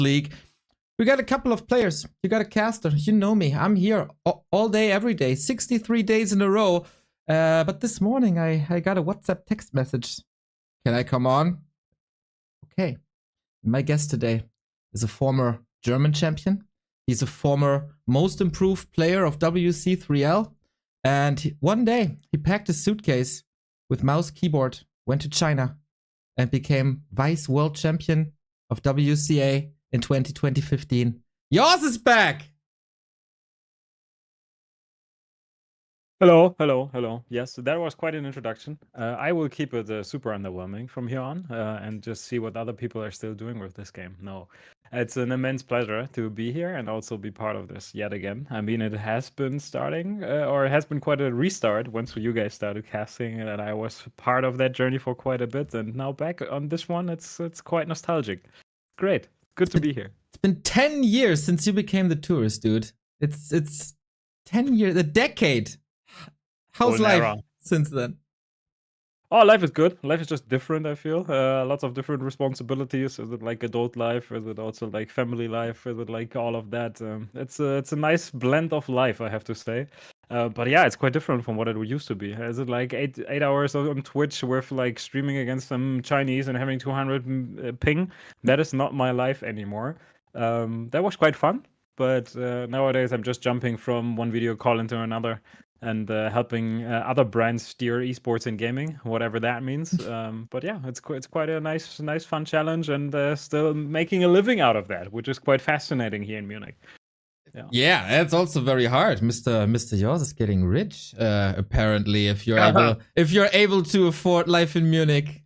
League. We got a couple of players. You got a caster. You know me. I'm here all day, every day, 63 days in a row. But this morning I got a WhatsApp text message. Can I come on? Okay. My guest today is a former German champion. He's a former most improved player of WC3L. And one day he packed his suitcase with mouse keyboard, went to China, and became vice world champion of WCA in 2015. yAwS is back! Hello, hello, hello. Yes, that was quite an introduction. I will keep it super underwhelming from here on and just see what other people are still doing with this game. No, it's an immense pleasure to be here and also be part of this yet again. I mean, it has been starting, or it has been quite a restart once you guys started casting, and I was part of that journey for quite a bit. And now back on this one, it's quite nostalgic. Great, good to be here. It's been 10 years since you became the tourist, dude. It's 10 years, a decade. How's life since then? Oh, life is good. Life is just different, I feel. Lots of different responsibilities. Is it like adult life? Is it also like family life? Is it like all of that? It's a nice blend of life, I have to say. But yeah, it's quite different from what it used to be. Is it like eight hours on Twitch with like streaming against some Chinese and having 200 ping? That is not my life anymore. That was quite fun. But nowadays I'm just jumping from one video call into another and helping other brands steer esports and gaming, whatever that means. But yeah, it's quite a nice, fun challenge, and still making a living out of that, which is quite fascinating here in Munich. Yeah, that's also very hard. Mr. yAwS is getting rich, apparently. If you're able to afford life in Munich.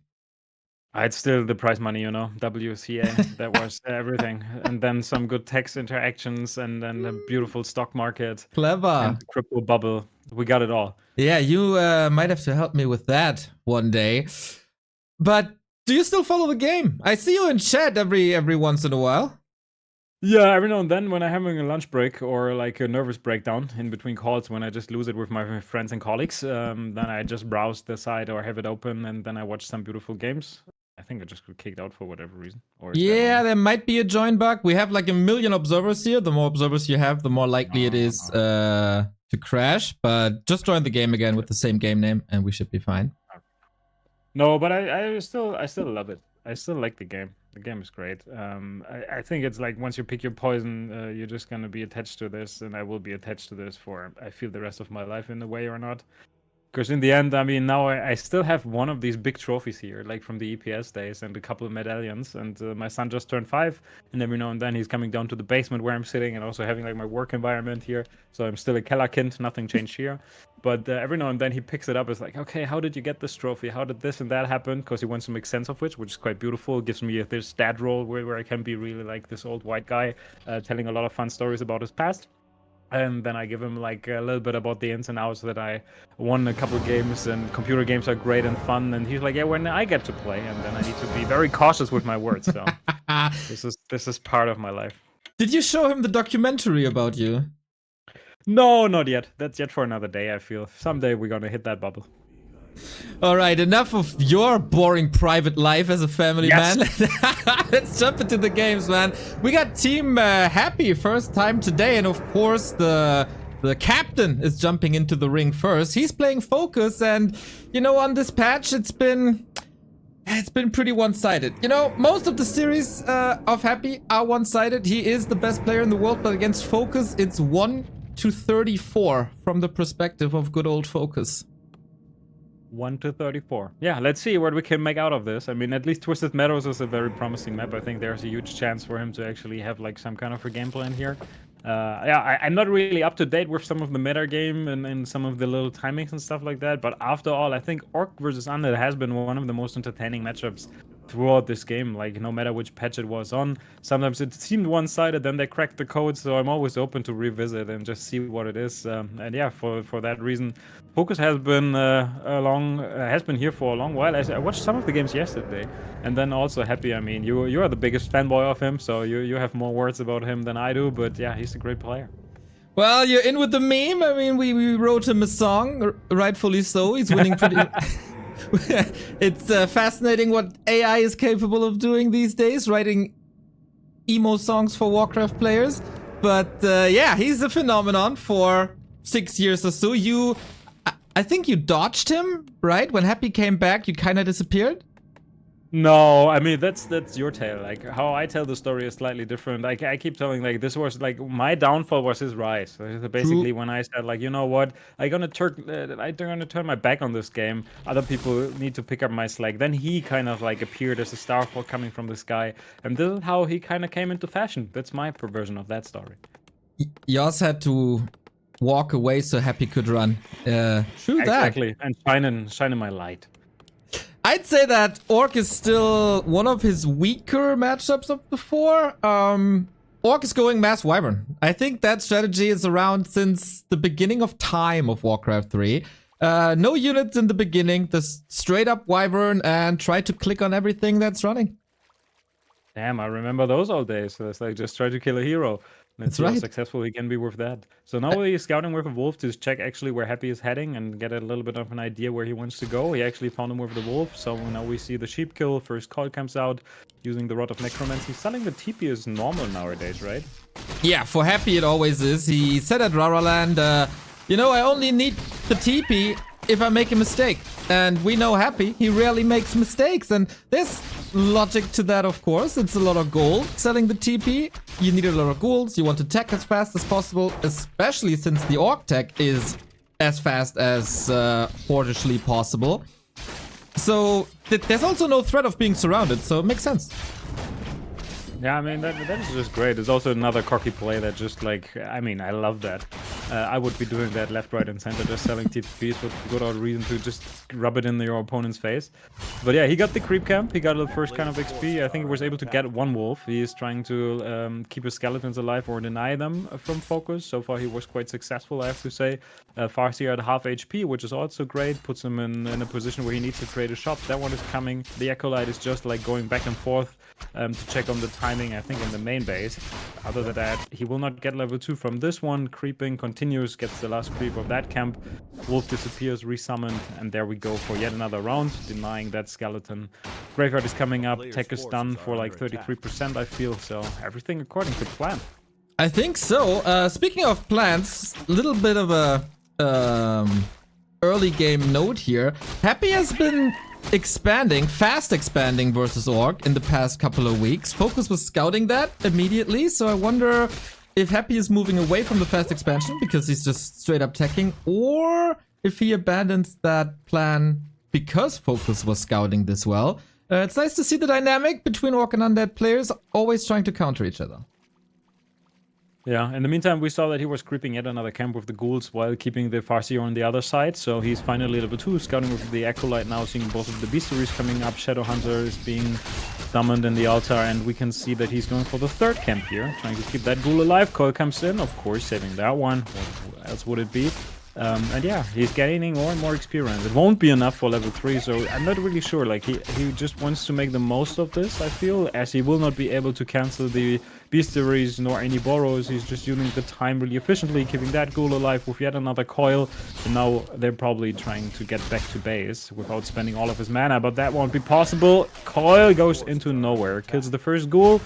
It's still the prize money, you know, WCA. That was everything, and then some good text interactions, and then a beautiful stock market. Clever. And the crypto bubble. We got it all. Yeah, you might have to help me with that one day. But do you still follow the game? I see you in chat every once in a while. Yeah, every now and then when I'm having a lunch break or like a nervous breakdown in between calls, when I just lose it with my friends and colleagues, then I just browse the site or have it open, and then I watch some beautiful games. I think I just got kicked out for whatever reason. Yeah, there might be a join bug. We have like 1 million observers here. The more observers you have, the more likely it is to crash. But just join the game again with the same game name, and we should be fine. No, but I still love it. I still like the game. The game is great. I think it's like once you pick your poison, you're just gonna be attached to this, and I will be attached to this for, I feel, the rest of my life in a way or not. Because in the end, I mean, now I still have one of these big trophies here, like from the EPS days, and a couple of medallions. And my son just turned 5, and every now and then he's coming down to the basement where I'm sitting, and also having like my work environment here. So I'm still a Kellerkind, nothing changed here. But every now and then he picks it up. It's like, okay, how did you get this trophy? How did this and that happen? Because he wants to make sense of which is quite beautiful. It gives me this dad role where I can be really like this old white guy telling a lot of fun stories about his past. And then I give him like a little bit about the ins and outs, that I won a couple games, and computer games are great and fun. And he's like, yeah, when I get to play, and then I need to be very cautious with my words. So this is part of my life. Did you show him the documentary about you? No, not yet. That's yet for another day, I feel. Someday we're gonna hit that bubble. Alright, enough of your boring private life as a family man. Let's jump into the games, man. We got Team Happy first time today, and of course the captain is jumping into the ring first. He's playing FoCuS, and you know, on this patch it's been pretty one-sided. You know, most of the series of Happy are one-sided. He is the best player in the world, but against FoCuS it's 1-34 from the perspective of good old FoCuS. 1-34. Yeah, let's see what we can make out of this. I mean, at least Twisted Meadows is a very promising map. I think there's a huge chance for him to actually have like some kind of a game plan here. Yeah, I'm not really up to date with some of the meta game and some of the little timings and stuff like that. But after all, I think ORC versus Undead has been one of the most entertaining matchups throughout this game. Like, no matter which patch it was on, sometimes it seemed one-sided, then they cracked the code. So I'm always open to revisit and just see what it is. And yeah, for that reason, FoCuS has been has been here for a long while. I watched some of the games yesterday, and then also Happy. I mean, you are the biggest fanboy of him, so you have more words about him than I do. But yeah, he's a great player. Well, you're in with the meme. I mean, we wrote him a song, rightfully so. He's winning pretty. It's fascinating what AI is capable of doing these days, writing emo songs for Warcraft players. But yeah, he's a phenomenon for 6 years or so. I think you dodged him, right? When Happy came back, you kind of disappeared. No, I mean that's your tale. Like how I tell the story is slightly different. I keep telling like this was like my downfall was his rise. So basically, when I said like, you know what, I'm gonna turn my back on this game. Other people need to pick up my slack. Then he kind of like appeared as a starfall coming from the sky, and this is how he kind of came into fashion. That's my version of that story. yAwS had to walk away so Happy could run. True that. Exactly, and shine in my light. I'd say that ORC is still one of his weaker matchups of the four. ORC is going Mass Wyvern. I think that strategy is around since the beginning of time of Warcraft 3. No units in the beginning, just straight up Wyvern and try to click on everything that's running. Damn, I remember those old days. So it's like just try to kill a hero. Let's see how successful he can be with that. So now he's scouting with a wolf to check actually where Happy is heading and get a little bit of an idea where he wants to go. He actually found him with the wolf. So now we see the sheep kill. First call comes out using the Rod of Necromancy. Selling the TP is normal nowadays, right? Yeah, for Happy it always is. He said at Raraland, you know, I only need the TP if I make a mistake. And we know Happy, he rarely makes mistakes. And there's logic to that, of course. It's a lot of gold selling the TP. You need a lot of golds. You want to tech as fast as possible, especially since the orc tech is as fast as hortishly possible. So there's also no threat of being surrounded, so it makes sense. Yeah, I mean, that is just great. It's also another cocky play that just like, I mean, I love that. I would be doing that left, right, and center, just selling TPs with good old reason to just rub it in your opponent's face. But yeah, he got the creep camp. He got the first kind of XP. I think he was able to get one wolf. He is trying to keep his skeletons alive or deny them from FoCuS. So far, he was quite successful, I have to say. Farseer at half HP, which is also great. Puts him in a position where he needs to create a shop. That one is coming. The Acolyte is just like going back and forth to check on the timing, I think, in the main base. Other than that, he will not get level 2 from this one. Creeping continues, gets the last creep of that camp. Wolf disappears, resummoned, and there we go for yet another round, denying that skeleton. Graveyard is coming up, tech is done for like 33%, I feel, so everything according to plan. I think so. Speaking of plans, a little bit of a early game note here. Happy has been expanding, fast expanding versus Orc in the past couple of weeks. FoCuS was scouting that immediately, so I wonder if Happy is moving away from the fast expansion because he's just straight up teching, or if he abandons that plan because FoCuS was scouting this well. It's nice to see the dynamic between Orc and Undead players always trying to counter each other. Yeah, in the meantime, we saw that he was creeping yet another camp with the ghouls while keeping the Farseer on the other side. So he's finally level 2, scouting with the Acolyte now, seeing both of the Beasteries coming up. Shadowhunter is being summoned in the altar, and we can see that he's going for the third camp here, trying to keep that ghoul alive. Coil comes in, of course, saving that one. What else would it be? And yeah, he's gaining more and more experience. It won't be enough for level 3, so I'm not really sure. Like, he just wants to make the most of this, I feel, as he will not be able to cancel the Beasteries nor any borrows. He's just using the time really efficiently, keeping that ghoul alive with yet another coil. And now they're probably trying to get back to base without spending all of his mana, but that won't be possible. Coil goes into nowhere, kills the first ghoul.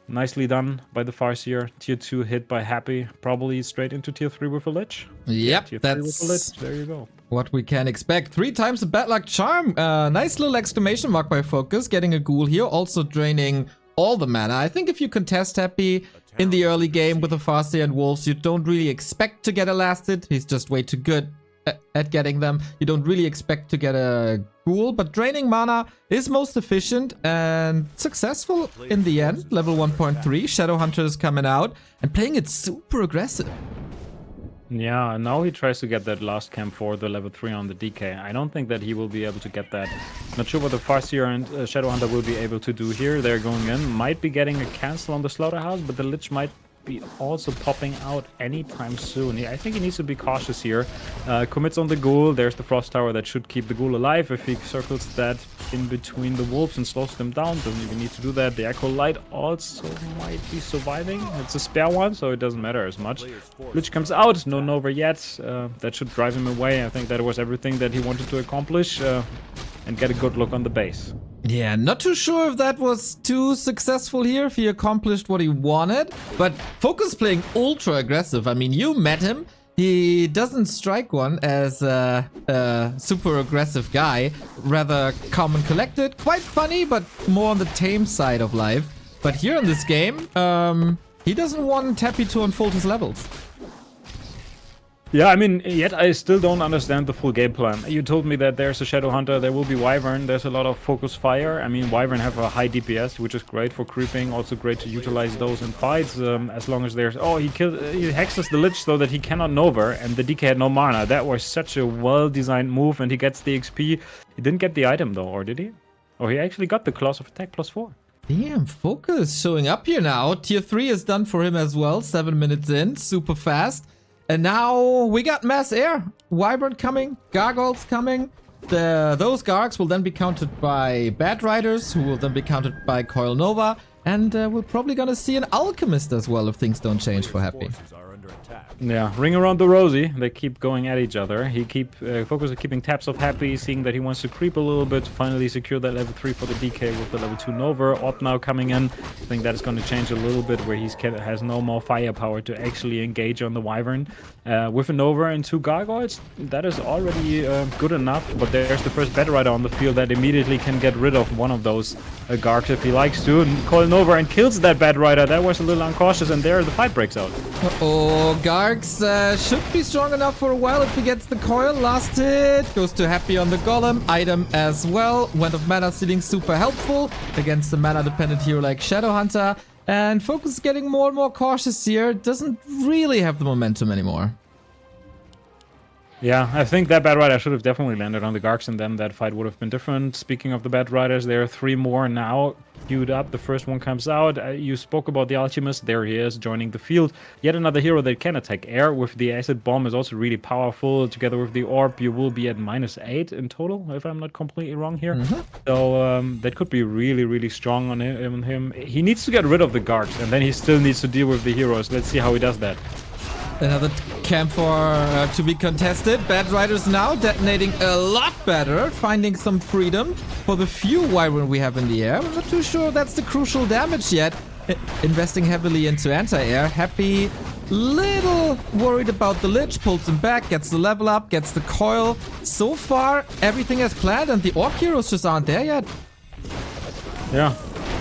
Nicely done by the Farseer. Tier 2 hit by Happy. Probably straight into Tier 3 with a Lich. Yep, Tier 3 that's with a Lich. There you go. What we can expect. 3 times the bad luck charm. Nice little exclamation mark by FoCuS. Getting a ghoul here. Also draining all the mana. I think if you contest Happy in the early game with a Farseer and Wolves, you don't really expect to get a last hit. He's just way too good at getting them. You don't really expect to get a ghoul, but draining mana is most efficient and successful in the end. Level 1.3, Shadowhunter is coming out and playing it super aggressive. Yeah, now he tries to get that last camp for the level 3 on the DK. I don't think that he will be able to get that. Not sure what the Farseer and Shadowhunter will be able to do here. They're going in. Might be getting a cancel on the Slaughterhouse, but the Lich might be also popping out anytime soon. I think he needs to be cautious here. Commits on the ghoul. There's the Frost Tower that should keep the ghoul alive. If he circles that in between the wolves and slows them down, doesn't even need to do that. The Acolyte also might be surviving. It's a spare one, so it doesn't matter as much. Lich comes out. No Nova yet. That should drive him away. I think that was everything that he wanted to accomplish and get a good look on the base. Yeah, not too sure if that was too successful here, if he accomplished what he wanted. But FoCuS playing ultra aggressive. I mean, you met him. He doesn't strike one as a super aggressive guy. Rather calm and collected. Quite funny, but more on the tame side of life. But here in this game, he doesn't want Tappy to unfold his levels. Yeah, I mean, yet I still don't understand the full game plan. You told me that there's a Shadow Hunter, there will be Wyvern, there's a lot of FoCuS fire. I mean, Wyvern have a high DPS, which is great for creeping, also great to utilize those in fights, as long as there's... Oh, he hexes the Lich so that he cannot Nova, and the DK had no mana. That was such a well-designed move, and he gets the XP. He didn't get the item, though, or did he? Oh, he actually got the Claws of Attack +4. Damn, FoCuS showing up here now. Tier 3 is done for him as well, 7 minutes in, super fast. And now we got mass air. Wyvern coming, Gargoyles coming. Those Gargs will then be counted by Bad Riders, who will then be counted by Coil Nova. And we're probably gonna see an Alchemist as well if things don't change for Happy. Yeah, ring around the rosy. They keep going at each other. FoCuS is keeping tabs of Happy, seeing that he wants to creep a little bit. Finally secure that level 3 for the DK with the level 2 Nova. Orb now coming in. I think that is going to change a little bit, where he has no more firepower to actually engage on the Wyvern. With a Nova and 2 Gargoyles, that is already good enough. But there's the first Bad Rider on the field that immediately can get rid of one of those Gargs if he likes to. And Coil Nova and kills that Bad Rider. That was a little uncautious, and there the fight breaks out. Uh-oh, Gargs should be strong enough for a while if he gets the coil. Last hit goes to Happy on the Golem. Item as well. Wind of Mana stealing super helpful against the mana dependent hero like Shadow Hunter. And FoCuS is getting more and more cautious here. Doesn't really have the momentum anymore. Yeah, I think that Bad Rider should have definitely landed on the Gargs, and then that fight would have been different. Speaking of the Bad Riders, there are 3 more now queued up. The first one comes out. You spoke about the Alchemist. There he is, joining the field. Yet another hero that can attack air with the Acid Bomb is also really powerful. Together with the Orb, you will be at -8 in total, if I'm not completely wrong here. So that could be really, really strong on him. He needs to get rid of the Gargs, and then he still needs to deal with the heroes. Let's see how he does that. Another camp to be contested. Bad Riders now detonating a lot better, finding some freedom for the few Wyvern we have in the air. I'm not too sure that's the crucial damage yet. Investing heavily into anti-air. Happy, little worried about the Lich, pulls him back, gets the level up, gets the coil. So far, everything as planned, and the Orc heroes just aren't there yet. Yeah.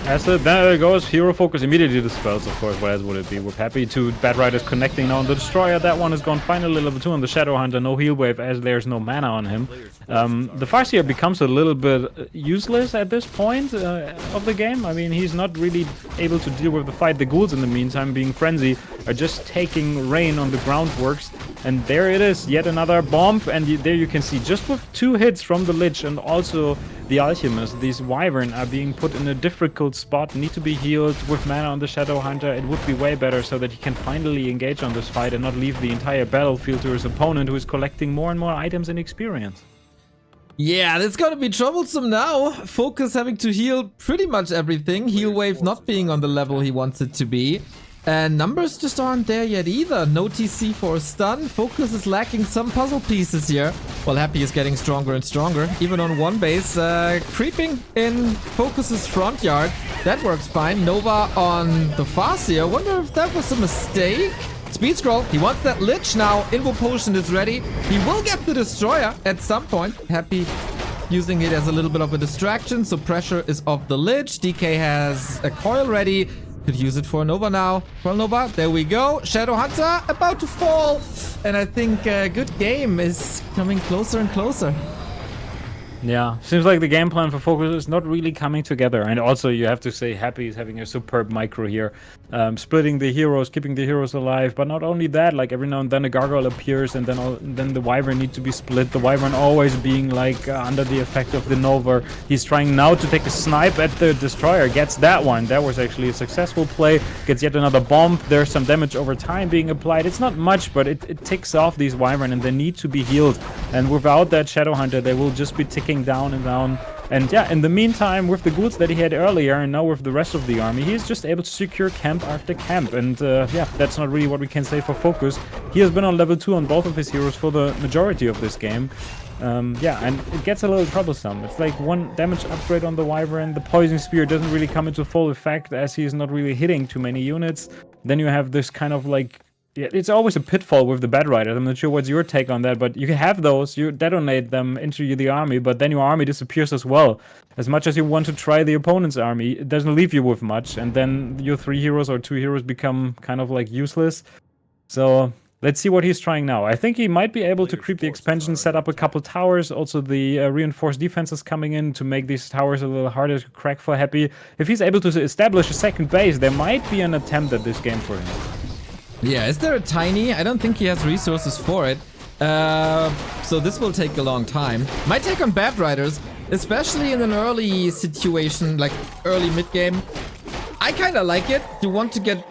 There it goes. Hero FoCuS immediately dispels, of course. What else would it be? With Happy, 2 Bad Riders connecting now on the Destroyer. That one is gone. Finally, level 2 on the Shadow Hunter. No heal wave as there's no mana on him. The Farseer becomes a little bit useless at this point of the game. I mean, he's not really able to deal with the fight. The ghouls, in the meantime, being frenzy, are just taking rain on the groundworks. And there it is. Yet another bomb. And there you can see, just with 2 hits from the Lich and also the Alchemist, these Wyvern are being put in a difficult spot, need to be healed with mana on the Shadow Hunter. It would be way better so that he can finally engage on this fight and not leave the entire battlefield to his opponent, who is collecting more and more items and experience. Yeah, that's gonna be troublesome now. FoCuS having to heal pretty much everything. Heal wave not being on the level he wants it to be. And numbers just aren't there yet either. No TC for a stun. FoCuS is lacking some puzzle pieces here. Well, Happy is getting stronger and stronger. Even on one base. Creeping in FoCus's front yard. That works fine. Nova on the Farseer. Wonder if that was a mistake. Speed scroll. He wants that Lich now. Invo Potion is ready. He will get the Destroyer at some point. Happy using it as a little bit of a distraction. So pressure is off the Lich. DK has a coil ready. Could use it for Nova now. For Nova, there we go. Shadow Hunter about to fall. And I think a good game is coming closer and closer. Yeah, seems like the game plan for FoCuS is not really coming together. And also, you have to say, Happy is having a superb micro here. Splitting the heroes, keeping the heroes alive. But not only that, like every now and then a Gargoyle appears and then the Wyvern need to be split. The Wyvern always being like under the effect of the Nova. He's trying now to take a snipe at the Destroyer. Gets that one. That was actually a successful play. Gets yet another bomb. There's some damage over time being applied. It's not much, but it ticks off these Wyvern and they need to be healed. And without that Shadow Hunter, they will just be ticking down and down. And yeah, in the meantime, with the ghouls that he had earlier, and now with the rest of the army, he's just able to secure camp after camp. And yeah, that's not really what we can say for FoCuS. He has been on level 2 on both of his heroes for the majority of this game. Yeah, and it gets a little troublesome. It's like 1 damage upgrade on the Wyvern. The Poison Spear doesn't really come into full effect as he's not really hitting too many units. Then you have this kind of like... Yeah, it's always a pitfall with the Bad Riders. I'm not sure what's your take on that, but you can have those, you detonate them into the army, but then your army disappears as well. As much as you want to try the opponent's army, it doesn't leave you with much, and then your 3 heroes or 2 heroes become kind of like useless. So let's see what he's trying now. I think he might be able to creep the expansion, set up a couple towers. Also, the reinforced defenses coming in to make these towers a little harder to crack for Happy. If he's able to establish a second base, there might be an attempt at this game for him. Yeah, is there a tiny? I don't think he has resources for it. So this will take a long time. My take on Bad Riders, especially in an early situation, like early mid-game, I kind of like it. You want to get...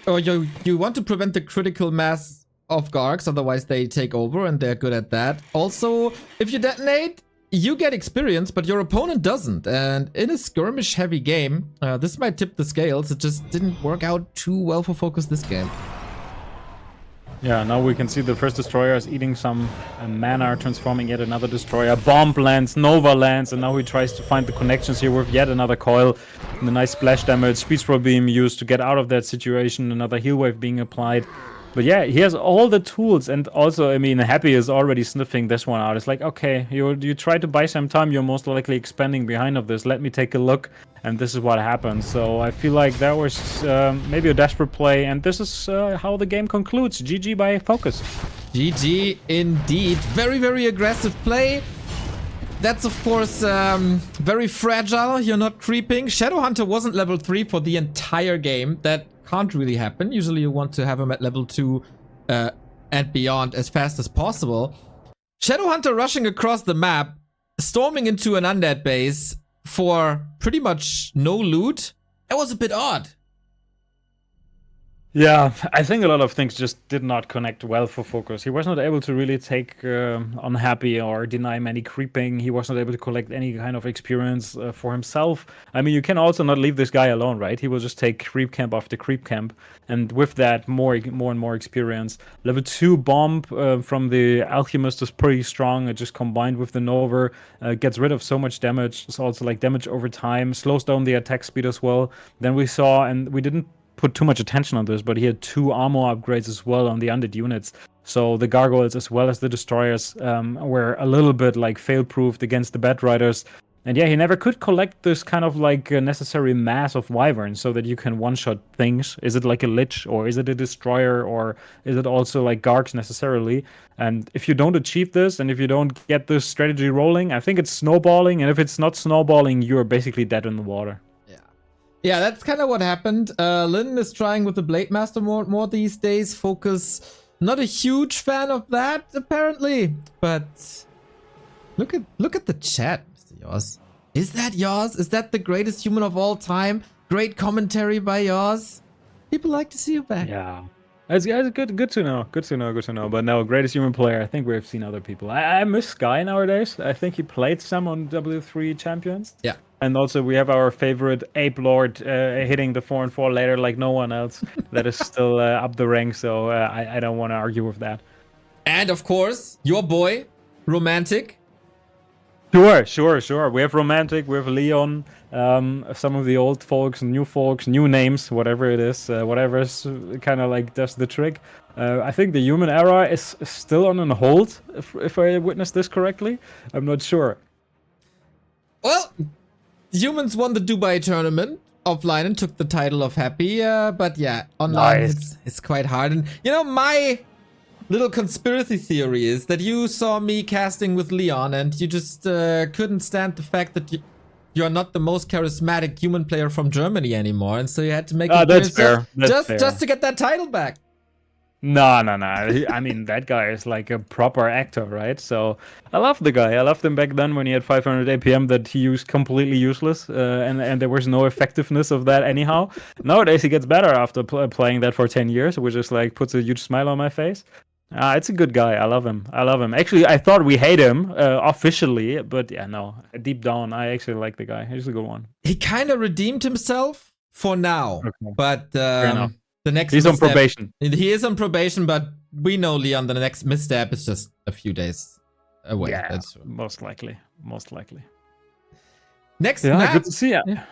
Or you want to prevent the critical mass of Gargs, otherwise they take over and they're good at that. Also, if you detonate, you get experience, but your opponent doesn't. And in a skirmish-heavy game, this might tip the scales. It just didn't work out too well for FoCuS this game. Yeah, now we can see the first destroyer is eating some mana, transforming yet another destroyer. Bomb lands, Nova lands, and now he tries to find the connections here with yet another coil. And the nice splash damage, speed scroll being used to get out of that situation, another heal wave being applied. But yeah, he has all the tools, and also, I mean, Happy is already sniffing this one out. It's like, okay, you try to buy some time, you're most likely expanding behind of this. Let me take a look, and this is what happens. So I feel like that was maybe a desperate play, and this is how the game concludes. GG by FoCuS. GG indeed. Very, very aggressive play. That's, of course, very fragile. You're not creeping. Shadowhunter wasn't level 3 for the entire game. That can't really happen. Usually you want to have him at level 2 and beyond as fast as possible. Shadowhunter rushing across the map, storming into an undead base for pretty much no loot. That was a bit odd. Yeah, I think a lot of things just did not connect well for FoCuS. He was not able to really take on Happy or deny him any creeping. He was not able to collect any kind of experience for himself. I mean, you can also not leave this guy alone, right? He will just take creep camp after creep camp. And with that, more and more experience. Level 2 bomb from the Alchemist is pretty strong. It just combined with the Nova gets rid of so much damage. It's also like damage over time, slows down the attack speed as well. Then we saw, and we didn't put too much attention on this, but he had 2 armor upgrades as well on the undead units. So the gargoyles as well as the destroyers were a little bit like fail-proofed against the Bad Riders. And yeah, he never could collect this kind of like necessary mass of wyverns so that you can one-shot things. Is it like a lich, or is it a destroyer, or is it also like gargs necessarily? And if you don't achieve this, and if you don't get this strategy rolling, I think it's snowballing. And if it's not snowballing, you're basically dead in the water. Yeah, that's kind of what happened. Lynn is trying with the Blade Master more these days. FoCuS, not a huge fan of that, apparently. But look at the chat, Mr. yAwS. Is that yAwS? Is that the greatest human of all time? Great commentary by yAwS. People like to see you back. Yeah. It's good to know. Good to know. But no, greatest human player. I think we've seen other people. I miss Sky nowadays. I think he played some on W3 Champions. Yeah. And also we have our favorite Ape Lord hitting the 4-4 later like no one else. That is still up the rank, so I don't want to argue with that. And of course, your boy, Romantic. Sure. We have Romantic, we have Leon, some of the old folks, new names, whatever it is, whatever's kind of like does the trick. I think the human era is still on hold, if I witnessed this correctly. I'm not sure. Well, humans won the Dubai tournament offline and took the title of Happy, but yeah, online it's quite hard. And you know, my little conspiracy theory is that you saw me casting with Leon and you just couldn't stand the fact that you're not the most charismatic human player from Germany anymore, and so you had to make it that's fair. Just to get that title back. No. I mean, that guy is like a proper actor, right? So I love the guy. I loved him back then when he had 500 APM that he used completely useless, and there was no effectiveness of that anyhow. Nowadays he gets better after playing that for 10 years, which is like puts a huge smile on my face. It's a good guy. I love him. I love him. Actually, I thought we hate him officially, but yeah, no. Deep down, I actually like the guy. He's a good one. He kind of redeemed himself for now, Okay. but Fair enough. the next He's on misstep- probation. He is on probation, but we know, Leon, the next misstep is just a few days away. Yeah, That's true. most likely. Most likely. Next Yeah, map. good to see you. Yeah.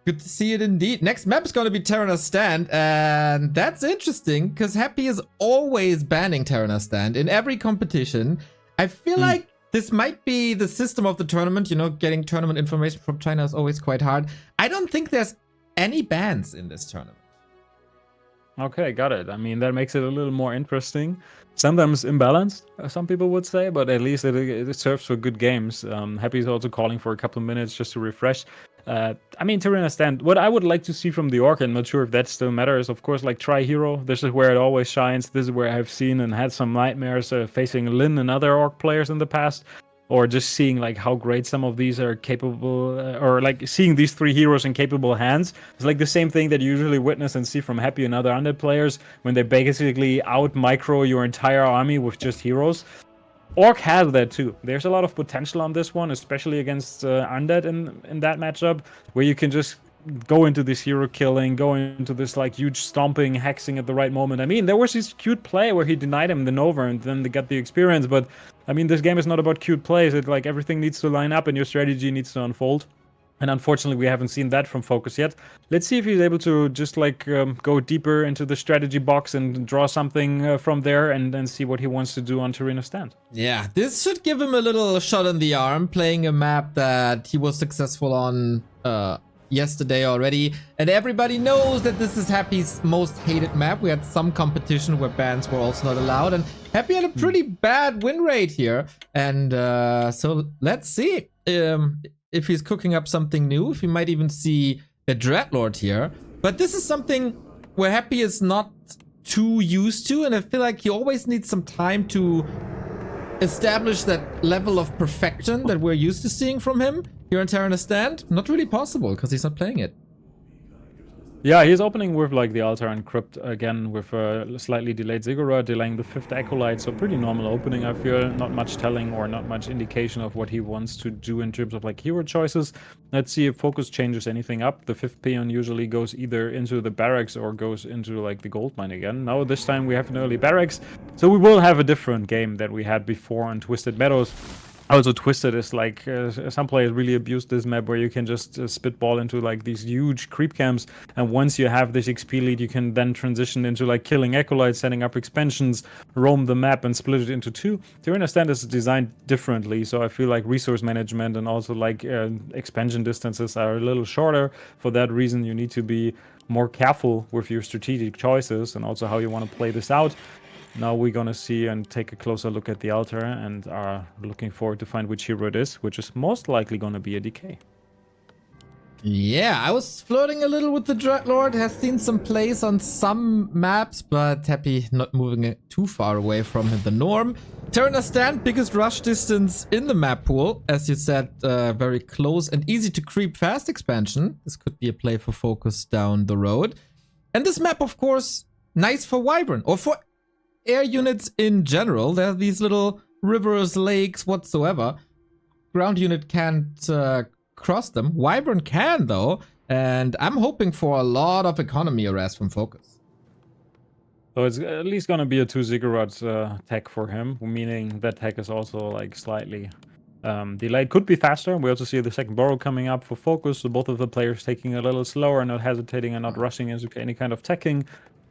Good to see it indeed. Next map is going to be Terenas Stand, and that's interesting because Happy is always banning Terenas Stand in every competition. I feel like this might be the system of the tournament. You know, getting tournament information from China is always quite hard. I don't think there's any bans in this tournament. Okay, got it. I mean, that makes it a little more interesting. Sometimes imbalanced, some people would say, but at least it serves for good games. Happy is also calling for a couple of minutes just to refresh. I mean, Terenas Stand, what I would like to see from the Orc, I'm not sure if that still matters, of course, like try hero. This is where it always shines. This is where I've seen and had some nightmares facing Lin and other Orc players in the past. Or just seeing like how great some of these are capable, or like seeing these three heroes in capable hands. It's like the same thing that you usually witness and see from Happy and other Undead players when they basically out micro your entire army with just heroes. Orc has that too. There's a lot of potential on this one, especially against Undead in that matchup, where you can just go into this hero killing, go into this like huge stomping, hexing at the right moment. I mean, there was this cute play where he denied him the Nova and then they got the experience, but I mean, this game is not about cute plays. It's like everything needs to line up and your strategy needs to unfold. And unfortunately, we haven't seen that from FoCuS yet. Let's see if he's able to just like go deeper into the strategy box and draw something from there and then see what he wants to do on Terenas Stand. Yeah, this should give him a little shot in the arm, playing a map that he was successful on yesterday already. And everybody knows that this is Happy's most hated map. We had some competition where bans were also not allowed. And Happy had a pretty bad win rate here. And so let's see if he's cooking up something new, if we might even see a Dreadlord here. But this is something where Happy is not too used to, and I feel like he always needs some time to establish that level of perfection that we're used to seeing from him here in Terenas Stand. Not really possible, because he's not playing it. Yeah, he's opening with like the Altar and Crypt again with a slightly delayed Ziggurat, delaying the 5th Acolyte. So pretty normal opening, I feel. Not much telling or not much indication of what he wants to do in terms of like hero choices. Let's see if FoCuS changes anything up. The 5th Peon usually goes either into the barracks or goes into like the gold mine again. Now this time we have an early barracks. So we will have a different game that we had before on Twisted Meadows. Also, Twisted is like, some players really abuse this map where you can just spitball into like these huge creep camps. And once you have this XP lead, you can then transition into like killing Acolytes, setting up expansions, roam the map and split it into two. Terenas Stand is designed differently. So I feel like resource management and also like expansion distances are a little shorter. For that reason, you need to be more careful with your strategic choices and also how you want to play this out. Now we're gonna see and take a closer look at the altar and are looking forward to find which hero it is, which is most likely gonna be a DK. Yeah, I was flirting a little with the Dreadlord, has seen some plays on some maps, but Happy not moving it too far away from the norm. Terenas Stand, biggest rush distance in the map pool. As you said, very close and easy to creep fast expansion. This could be a play for FoCuS down the road. And this map, of course, nice for Wyvern or for air units in general. There are these little rivers, lakes, whatsoever. Ground unit can't cross them. Wyvern can, though. And I'm hoping for a lot of economy arrest from FoCuS. So it's at least going to be a 2 Ziggurat tech for him, meaning that tech is also like slightly delayed. Could be faster. We also see the second Burrow coming up for FoCuS. So both of the players taking a little slower, not hesitating and not rushing into any kind of teching.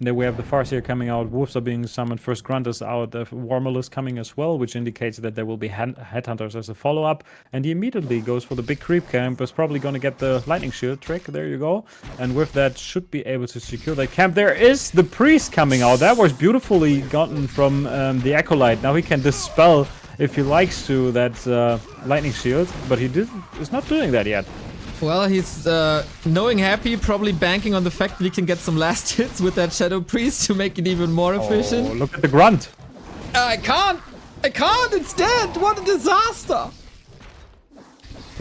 Then we have the Farseer coming out, Wolves are being summoned, first Grunt is out, the Warmal is coming as well, which indicates that there will be Headhunters as a follow-up. And he immediately goes for the big creep camp, is probably going to get the Lightning Shield trick, there you go. And with that, should be able to secure that camp. There is the Priest coming out, that was beautifully gotten from the Acolyte. Now he can dispel, if he likes to, that Lightning Shield, but he is not doing that yet. Well, he's knowing Happy, probably banking on the fact that he can get some last hits with that Shadow Priest to make it even more efficient. Oh, look at the Grunt. I can't! It's dead! What a disaster!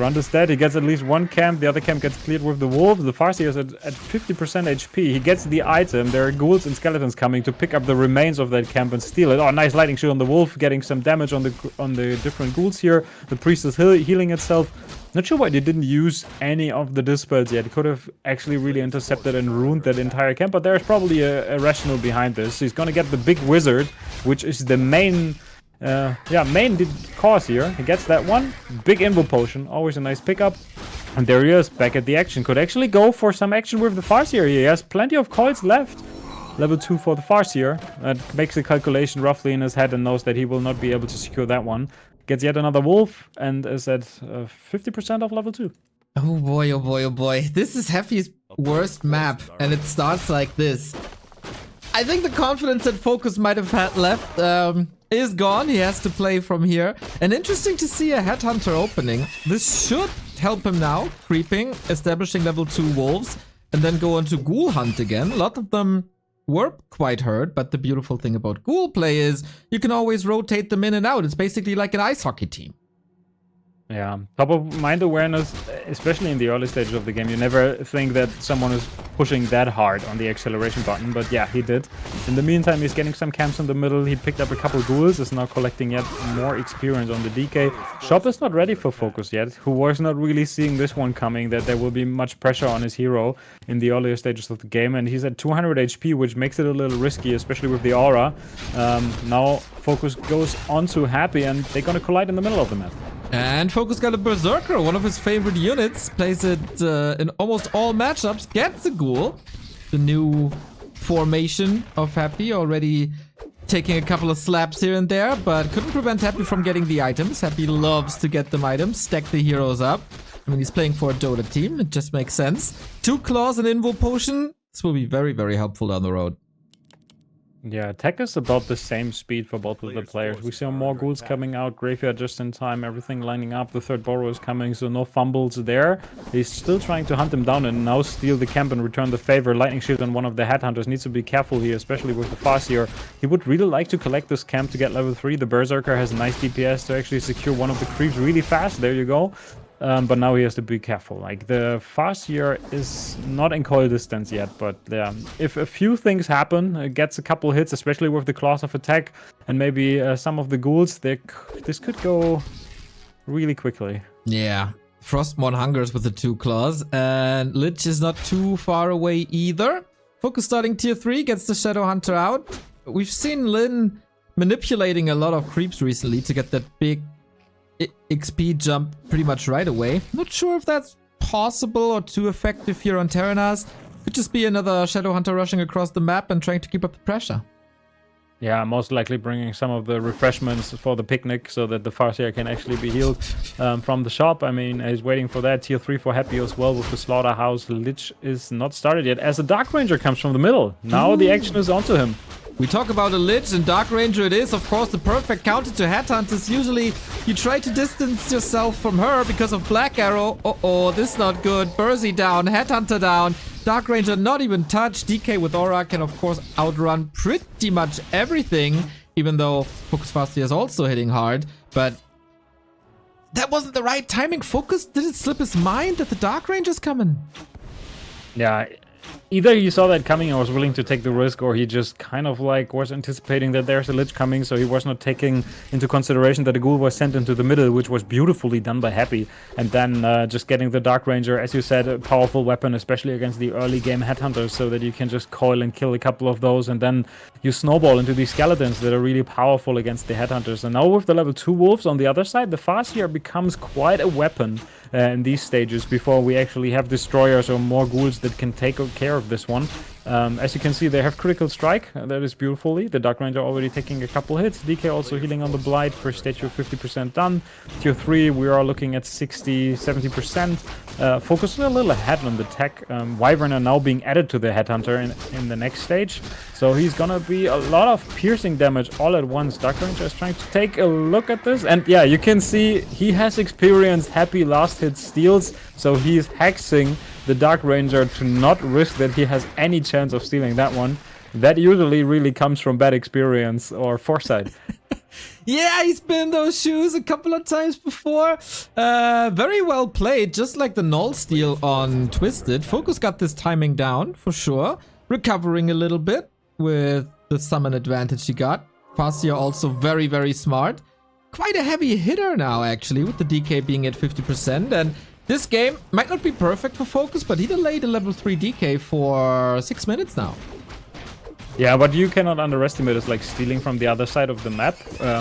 Grunt is dead. He gets at least one camp. The other camp gets cleared with the wolves. The Farseer is at 50% HP. He gets the item. There are ghouls and skeletons coming to pick up the remains of that camp and steal it. Oh, nice lightning shoot on the wolf, getting some damage on the different ghouls here. The priest is healing itself. Not sure why they didn't use any of the dispels yet. Could have actually really intercepted and ruined that entire camp, but there's probably a rationale behind this. He's gonna get the big wizard, which is the main cause here. He gets that one. Big invo potion, always a nice pickup. And there he is, back at the action. Could actually go for some action with the Farseer. He has plenty of coils left. Level 2 for the Farseer. That makes the calculation roughly in his head and knows that he will not be able to secure that one. Gets yet another wolf and is at 50% of level 2. Oh boy, oh boy, oh boy. This is Happy's worst map, and it starts like this. I think the confidence that FoCuS might have had left is gone. He has to play from here. And interesting to see a Headhunter opening. This should help him now, creeping, establishing level 2 wolves, and then go on to Ghoul Hunt again. A lot of them were quite hurt, but the beautiful thing about Ghoul play is you can always rotate them in and out. It's basically like an ice hockey team. Yeah, top of mind awareness, especially in the early stages of the game. You never think that someone is pushing that hard on the acceleration button, but yeah, he did. In the meantime, he's getting some camps in the middle. He picked up a couple ghouls, is now collecting yet more experience on the DK. Shop is not ready for FoCuS yet, who was not really seeing this one coming, that there will be much pressure on his hero in the earlier stages of the game, and he's at 200 HP, which makes it a little risky, especially with the aura. Now FoCuS goes on to Happy, and they're gonna collide in the middle of the map. And FoCuS got a Berserker, one of his favorite units. Plays it in almost all matchups. Gets a Ghoul. The new formation of Happy, already taking a couple of slaps here and there, but couldn't prevent Happy from getting the items. Happy loves to get them items, stack the heroes up. I mean, he's playing for a Dota team. It just makes sense. 2 claws and Invo Potion. This will be very, very helpful down the road. Yeah, attack is about the same speed for both of the players. We saw more ghouls coming out, Graveyard just in time, everything lining up. The third Borrow is coming, so no fumbles there. He's still trying to hunt him down and now steal the camp and return the favor. Lightning Shield on one of the Headhunters needs to be careful here, especially with the Farseer. He would really like to collect this camp to get level 3. The Berserker has nice DPS to actually secure one of the creeps really fast. There you go. But now he has to be careful. Like, the Farseer is not in coil distance yet, but yeah, if a few things happen, gets a couple hits, especially with the claws of attack, and maybe some of the ghouls, this could go really quickly. Yeah, Frostmourne hungers with the 2 claws, and Lich is not too far away either. FoCuS starting tier 3, gets the Shadow Hunter out. We've seen Lin manipulating a lot of creeps recently to get that big XP jump pretty much right away. Not sure if that's possible or too effective here on Terenas. Could just be another Shadow Hunter rushing across the map and trying to keep up the pressure. Yeah, most likely bringing some of the refreshments for the picnic so that the Farseer can actually be healed from the shop. I mean, he's waiting for that. Tier 3 for Happy as well with the Slaughterhouse. Lich is not started yet as the Dark Ranger comes from the middle. Now the action is onto him. We talk about a Lich and Dark Ranger it is, of course, the perfect counter to Headhunters. Usually you try to distance yourself from her because of Black Arrow. Uh-oh, this is not good. Bursey down, Headhunter down. Dark Ranger not even touched. DK with Aura can, of course, outrun pretty much everything, even though FoCuS Farseer is also hitting hard. But that wasn't the right timing. FoCuS didn't slip his mind that the Dark Ranger's coming. Yeah. Either he saw that coming and was willing to take the risk, or he just kind of like was anticipating that there's a Lich coming, so he was not taking into consideration that a Ghoul was sent into the middle, which was beautifully done by Happy. And then just getting the Dark Ranger, as you said, a powerful weapon, especially against the early game Headhunters, so that you can just coil and kill a couple of those, and then you snowball into these skeletons that are really powerful against the Headhunters. And now with the level 2 wolves on the other side, the Farseer becomes quite a weapon in these stages before we actually have destroyers or more ghouls that can take care of this one. As you can see, they have critical strike. That is beautifully. The Dark Ranger already taking a couple hits. DK also healing on the Blight. First stage of 50% done. Tier 3, we are looking at 60-70%. FoCuS a little ahead on the tech. Wyvern are now being added to the Headhunter in the next stage. So he's gonna be a lot of piercing damage all at once. Dark Ranger is trying to take a look at this. And yeah, you can see he has experienced Happy last hit steals. So he's hexing the Dark Ranger to not risk that he has any chance of stealing that one. That usually really comes from bad experience or foresight. Yeah, he's been in those shoes a couple of times before. Very well played, just like the null steal on Twisted. FoCuS got this timing down, for sure. Recovering a little bit with the summon advantage he got. Farseer also very, very smart. Quite a heavy hitter now, actually, with the DK being at 50%. And this game might not be perfect for FoCuS, but he delayed a level 3 DK for 6 minutes now. Yeah, what you cannot underestimate is like stealing from the other side of the map,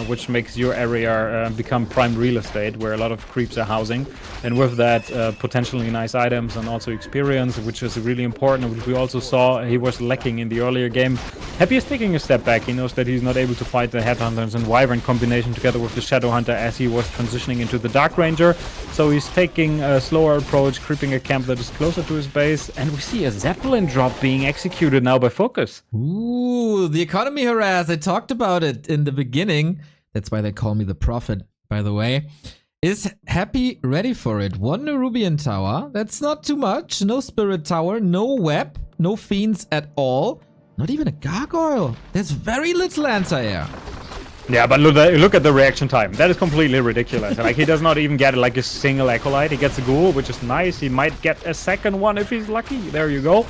which makes your area become prime real estate, where a lot of creeps are housing. And with that, potentially nice items and also experience, which is really important, which we also saw he was lacking in the earlier game. Happy is taking a step back. He knows that he's not able to fight the Headhunters and Wyvern combination together with the Shadow Hunter as he was transitioning into the Dark Ranger. So he's taking a slower approach, creeping a camp that is closer to his base. And we see a Zeppelin drop being executed now by FoCuS. Ooh, the economy harass. I talked about it in the beginning. That's why they call me the Prophet, by the way. Is Happy ready for it? One Nerubian Tower. That's not too much. No Spirit Tower. No Web. No Fiends at all. Not even a Gargoyle. There's very little anti-air. Yeah, but look at the reaction time. That is completely ridiculous. Like, he does not even get like a single Acolyte. He gets a Ghoul, which is nice. He might get a second one if he's lucky. There you go.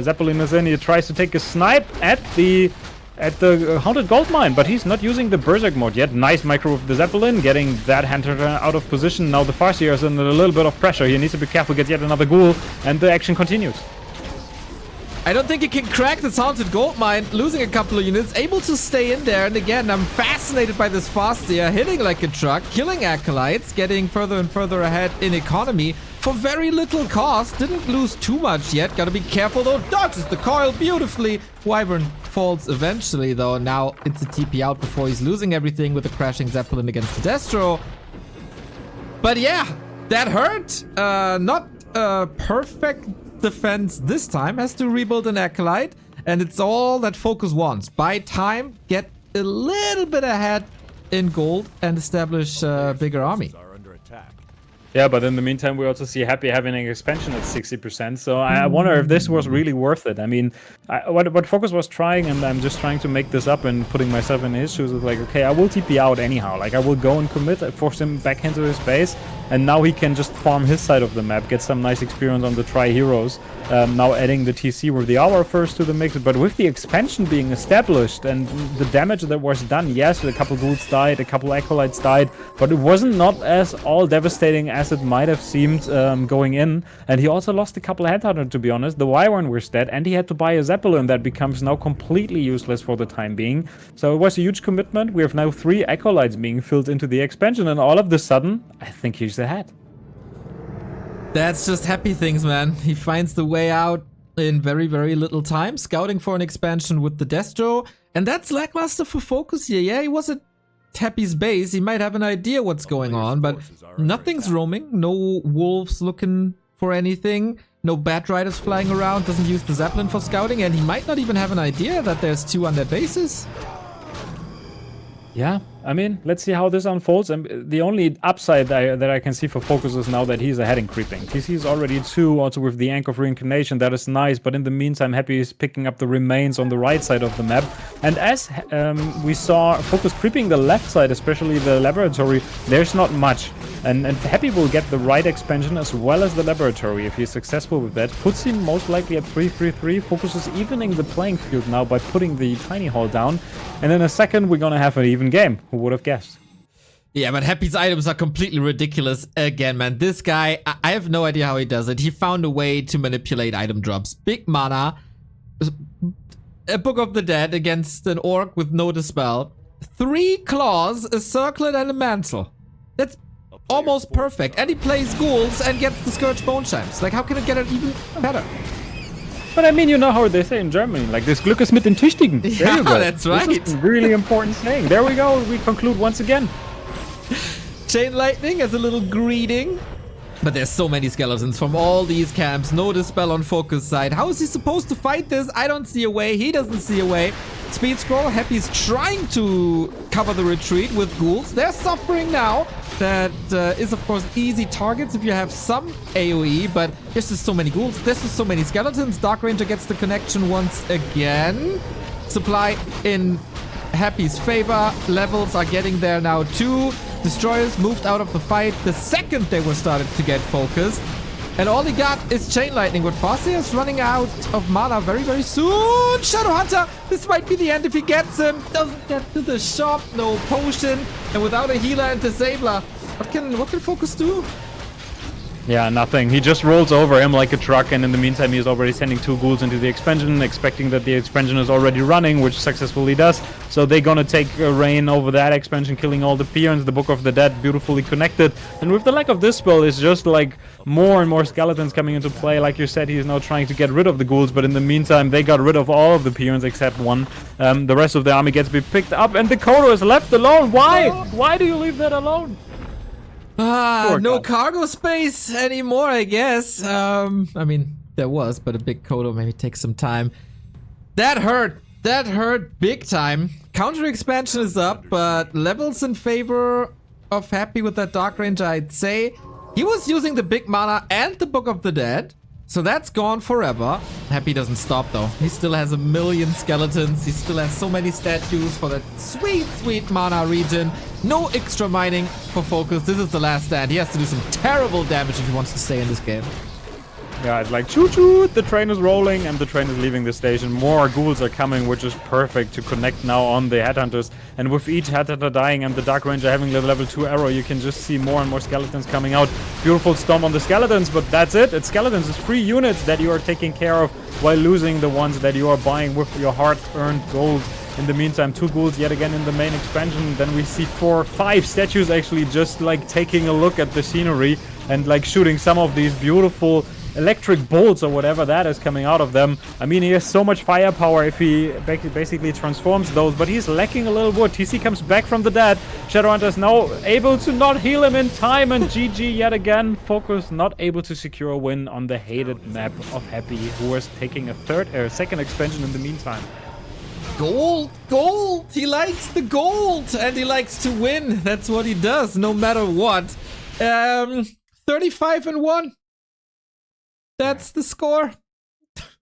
Zeppelin is in. He tries to take a snipe at the Haunted Gold Mine, but he's not using the Berserk mode yet. Nice micro with the Zeppelin, getting that Hunter out of position. Now the Farseer is under a little bit of pressure. He needs to be careful, gets yet another Ghoul, and the action continues. I don't think he can crack this Haunted Gold Mine, losing a couple of units, able to stay in there. And again, I'm fascinated by this Farseer, hitting like a truck, killing Acolytes, getting further and further ahead in economy for very little cost. Didn't lose too much yet. Gotta be careful though. Dodges the coil beautifully. Wyvern falls eventually though. Now it's a TP out before he's losing everything with the crashing Zeppelin against the Destro. But yeah, that hurt. Not perfect defense this time. Has to rebuild an Acolyte, and it's all that FoCuS wants. Buy time, get a little bit ahead in gold, and establish a bigger army. Yeah, but in the meantime, we also see Happy having an expansion at 60%. So I wonder if this was really worth it. I mean, what FoCuS was trying, and I'm just trying to make this up and putting myself in his shoes, is like, okay, I will TP out anyhow. Like, I will go and commit, force him back into his base, and now he can just farm his side of the map, get some nice experience on the Tri-Heroes. Now adding the TC with the Hour first to the mix, but with the expansion being established and the damage that was done, yes, a couple Ghouls died, a couple Acolytes died, but it wasn't not as all devastating as it might have seemed going in. And he also lost a couple of Headhunters, to be honest. The Wyvern was dead, and he had to buy a Zeppelin that becomes now completely useless for the time being. So it was a huge commitment. We have now 3 Acolytes being filled into the expansion, and all of a sudden, I think he's ahead. That's just Happy things, man. He finds the way out in very, very little time, scouting for an expansion with the Destro. And that's lackluster for FoCuS here. Yeah, he was at Happy's base. He might have an idea what's going on, but nothing's roaming. No wolves looking for anything. No Bat Riders flying around. Doesn't use the Zeppelin for scouting, and he might not even have an idea that there's 2 on their bases. Yeah, I mean, let's see how this unfolds. And the only upside that I can see for FoCuS is now that he's ahead in creeping. TC is already 2, also with the Anchor of Reincarnation. That is nice, but in the meantime, Happy is picking up the remains on the right side of the map. And as we saw FoCuS creeping the left side, especially the laboratory, there's not much. And Happy will get the right expansion as well as the laboratory if he's successful with that. Puts him most likely at 3-3-3. FoCuS is evening the playing field now by putting the tiny hall down. And in a second, we're gonna have an even game. Who would have guessed? Yeah, but Happy's items are completely ridiculous again, man. This guy, I have no idea how he does it. He found a way to manipulate item drops. Big mana, a Book of the Dead against an Orc with no Dispel, 3 Claws, a Circlet, and a Mantle. That's almost perfect. And he plays Ghouls and gets the Scourge Bone Chimes. Like, how can it get it even better? But I mean, you know how they say in Germany, like, this Glück ist mit den Tüchtigen. There you go. That's right. This is a really important saying. There we go. We conclude once again. Chain Lightning as a little greeting. But there's so many skeletons from all these camps. No Dispel on FoCuS side. How is he supposed to fight this? I don't see a way. He doesn't see a way. Speed Scroll. Happy's trying to cover the retreat with Ghouls. They're suffering now. That is, of course, easy targets if you have some AoE, but there's just so many Ghouls. There's just so many skeletons. Dark Ranger gets the connection once again. Supply in Happy's favor. Levels are getting there now too. Destroyers moved out of the fight the second they were started to get focused. And all he got is Chain Lightning, but Farseer is running out of mana very, very soon. Shadowhunter, this might be the end if he gets him. Doesn't get to the shop, no potion. And without a healer and disabler, what can FoCuS do? Yeah, nothing. He just rolls over him like a truck, and in the meantime he is already sending 2 ghouls into the expansion, expecting that the expansion is already running, which successfully does. So they're gonna take a reign over that expansion, killing all the peons. The Book of the Dead beautifully connected. And with the lack of this spell, it's just like more and more skeletons coming into play. Like you said, he's now trying to get rid of the ghouls, but in the meantime they got rid of all of the peons except one. The rest of the army gets picked up, and the Kodo is left alone. Why? Why do you leave that alone? No cargo space anymore, I guess. I mean, there was, but a big Kodo maybe takes some time. That hurt. That hurt big time. Counter expansion is up, but levels in favor of Happy with that Dark Ranger, I'd say. He was using the big mana and the Book of the Dead, so that's gone forever. Happy doesn't stop though. He still has a million skeletons. He still has so many statues for that sweet, sweet mana region. No extra mining for FoCuS. This is the last stand. He has to do some terrible damage if he wants to stay in this game. Yeah, it's like choo-choo, the train is rolling and the train is leaving the station. More ghouls are coming, which is perfect to connect now on the headhunters. And with each headhunter dying and the Dark Ranger having the level 2 arrow, you can just see more and more skeletons coming out. Beautiful stomp on the skeletons, but that's it. It's skeletons. It's 3 units that you are taking care of while losing the ones that you are buying with your hard-earned gold. In the meantime, 2 ghouls yet again in the main expansion. Then we see 5 statues actually just like taking a look at the scenery and like shooting some of these beautiful electric bolts or whatever that is coming out of them. I mean, he has so much firepower if he basically transforms those, but he's lacking a little wood. TC comes back from the dead. Shadowhunter is now able to not heal him in time, and GG yet again. FoCuS not able to secure a win on the hated map of Happy, who was taking a second expansion in the meantime. Gold! Gold! He likes the gold! And he likes to win. That's what he does, no matter what. 35-1. That's the score.